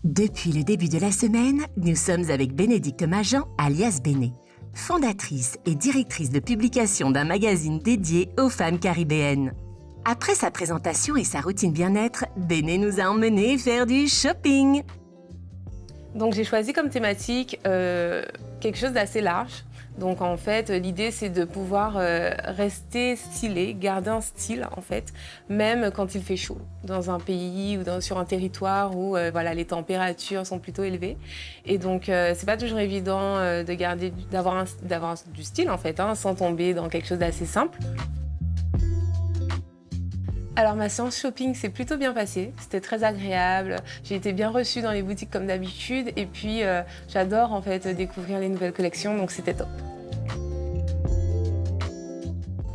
Depuis le début de la semaine, nous sommes avec Bénédicte Majan, alias Béné, fondatrice et directrice de publication d'un magazine dédié aux femmes caribéennes. Après sa présentation et sa routine bien-être, Béné nous a emmenés faire du shopping. Donc j'ai choisi comme thématique quelque chose d'assez large. Donc en fait, l'idée c'est de pouvoir rester stylé, garder un style en fait, même quand il fait chaud, dans un pays ou sur un territoire où voilà, les températures sont plutôt élevées. Et donc c'est pas toujours évident d'avoir du style en fait, sans tomber dans quelque chose d'assez simple. Alors ma séance shopping s'est plutôt bien passée, c'était très agréable, j'ai été bien reçue dans les boutiques comme d'habitude et puis j'adore en fait découvrir les nouvelles collections, donc c'était top.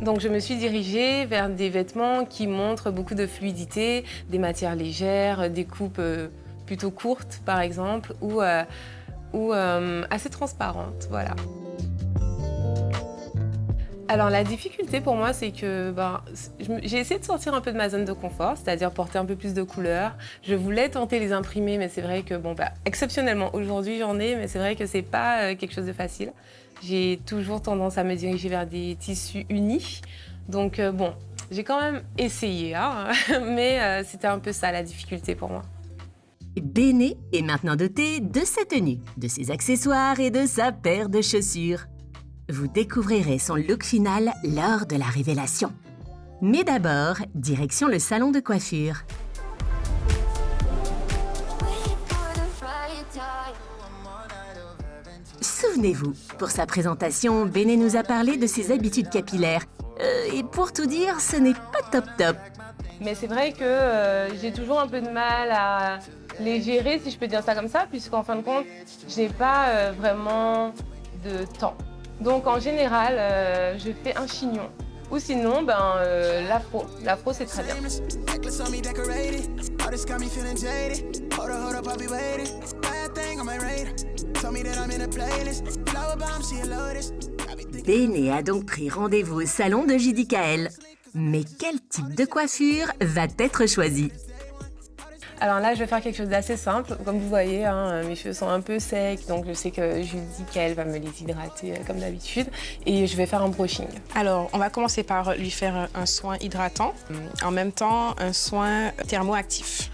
Donc je me suis dirigée vers des vêtements qui montrent beaucoup de fluidité, des matières légères, des coupes plutôt courtes par exemple ou assez transparentes, voilà. Alors la difficulté pour moi, c'est que j'ai essayé de sortir un peu de ma zone de confort, c'est-à-dire porter un peu plus de couleurs. Je voulais tenter les imprimés, mais c'est vrai que exceptionnellement aujourd'hui j'en ai, mais c'est vrai que c'est pas quelque chose de facile. J'ai toujours tendance à me diriger vers des tissus unis, donc j'ai quand même essayé, mais c'était un peu ça la difficulté pour moi. Béné est maintenant dotée de sa tenue, de ses accessoires et de sa paire de chaussures. Vous découvrirez son look final lors de la révélation. Mais d'abord, direction le salon de coiffure. Souvenez-vous, pour sa présentation, Béné nous a parlé de ses habitudes capillaires. Et pour tout dire, ce n'est pas top. Mais c'est vrai que j'ai toujours un peu de mal à les gérer, si je peux dire ça comme ça, puisqu'en fin de compte, je n'ai pas vraiment de temps. Donc en général, je fais un chignon. Ou sinon, l'afro. L'afro, c'est très bien. Béné a donc pris rendez-vous au salon de JDKL. Mais quel type de coiffure va être choisi ? Alors là, je vais faire quelque chose d'assez simple. Comme vous voyez, mes cheveux sont un peu secs, donc je sais que JDKL va me les hydrater comme d'habitude. Et je vais faire un brushing. Alors, on va commencer par lui faire un soin hydratant, en même temps un soin thermoactif.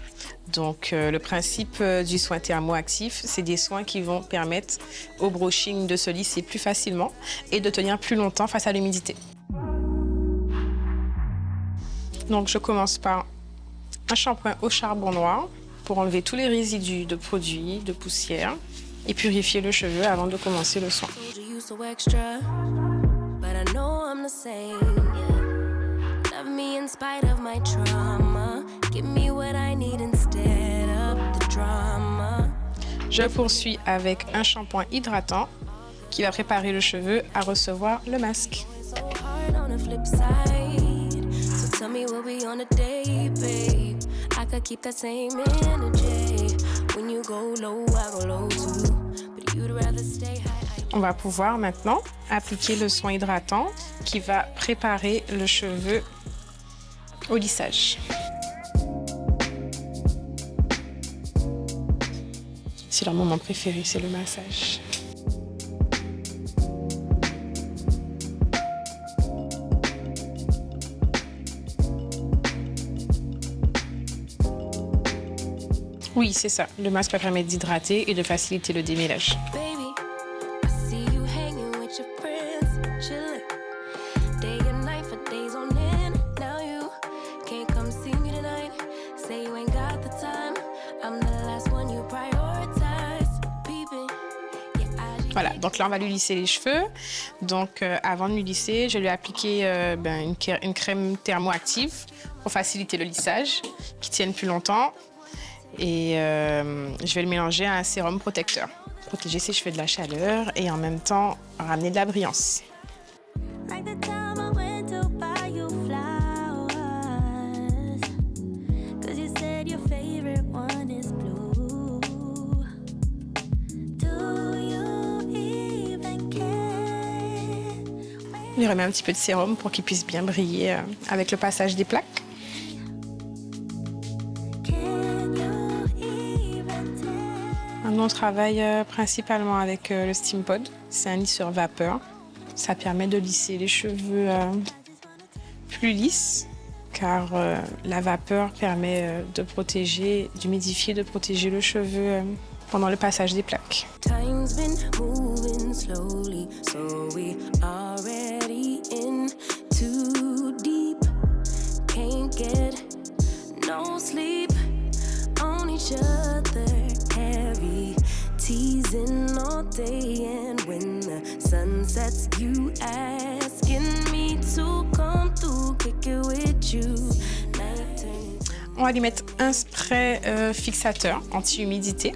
Donc, le principe du soin thermoactif, c'est des soins qui vont permettre au brushing de se lisser plus facilement et de tenir plus longtemps face à l'humidité. Donc, je commence par un shampoing au charbon noir pour enlever tous les résidus de produits, de poussière et purifier le cheveu avant de commencer le soin. Je poursuis avec un shampoing hydratant qui va préparer le cheveu à recevoir le masque. On va pouvoir maintenant appliquer le soin hydratant qui va préparer le cheveu au lissage. C'est leur moment préféré, c'est le massage. Oui, c'est ça. Le masque va permettre d'hydrater et de faciliter le démêlage. Voilà, donc là, on va lui lisser les cheveux. Donc, avant de lui lisser, je vais lui appliquer une crème thermoactive pour faciliter le lissage, qui tienne plus longtemps. Et je vais le mélanger à un sérum protecteur. Protéger ses cheveux de la chaleur et en même temps ramener de la brillance. Je lui remets un petit peu de sérum pour qu'il puisse bien briller avec le passage des plaques. Nous, on travaille principalement avec le Steampod. C'est un lisseur vapeur. Ça permet de lisser les cheveux plus lisses, car la vapeur permet de protéger, d'humidifier, de protéger le cheveu pendant le passage des plaques. Time's been moving slowly, so we already in too deep. Can't get no sleep on each other, heavy teasing all day, and when the sun sets, you asking me to come through, kick it with you. Night turning. On va lui mettre un spray fixateur anti-humidité.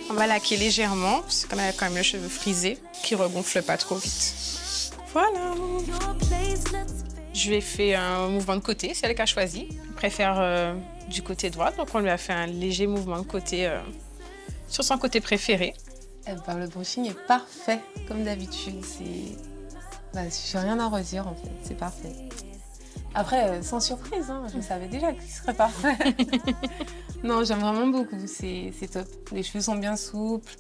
On va laquer légèrement, parce qu'on a quand même le cheveu frisé, qui regonfle pas trop vite. Voilà. Je lui ai fait un mouvement de côté, c'est elle qui a choisi. Elle préfère du côté droit, donc on lui a fait un léger mouvement de côté sur son côté préféré. Le brushing est parfait, comme d'habitude. J'ai rien à redire, en fait. C'est parfait. Après, sans surprise, hein, je savais déjà qu'il serait parfait. Non, j'aime vraiment beaucoup, c'est top. Les cheveux sont bien souples,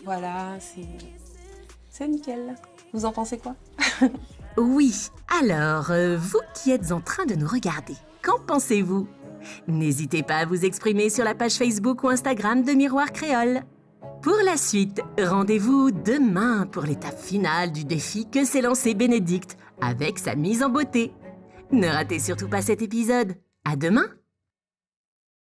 voilà, c'est nickel. Vous en pensez quoi? Oui, alors, vous qui êtes en train de nous regarder, qu'en pensez-vous? N'hésitez pas à vous exprimer sur la page Facebook ou Instagram de Miroir Créole. Pour la suite, rendez-vous demain pour l'étape finale du défi que s'est lancé Bénédicte avec sa mise en beauté. Ne ratez surtout pas cet épisode. À demain!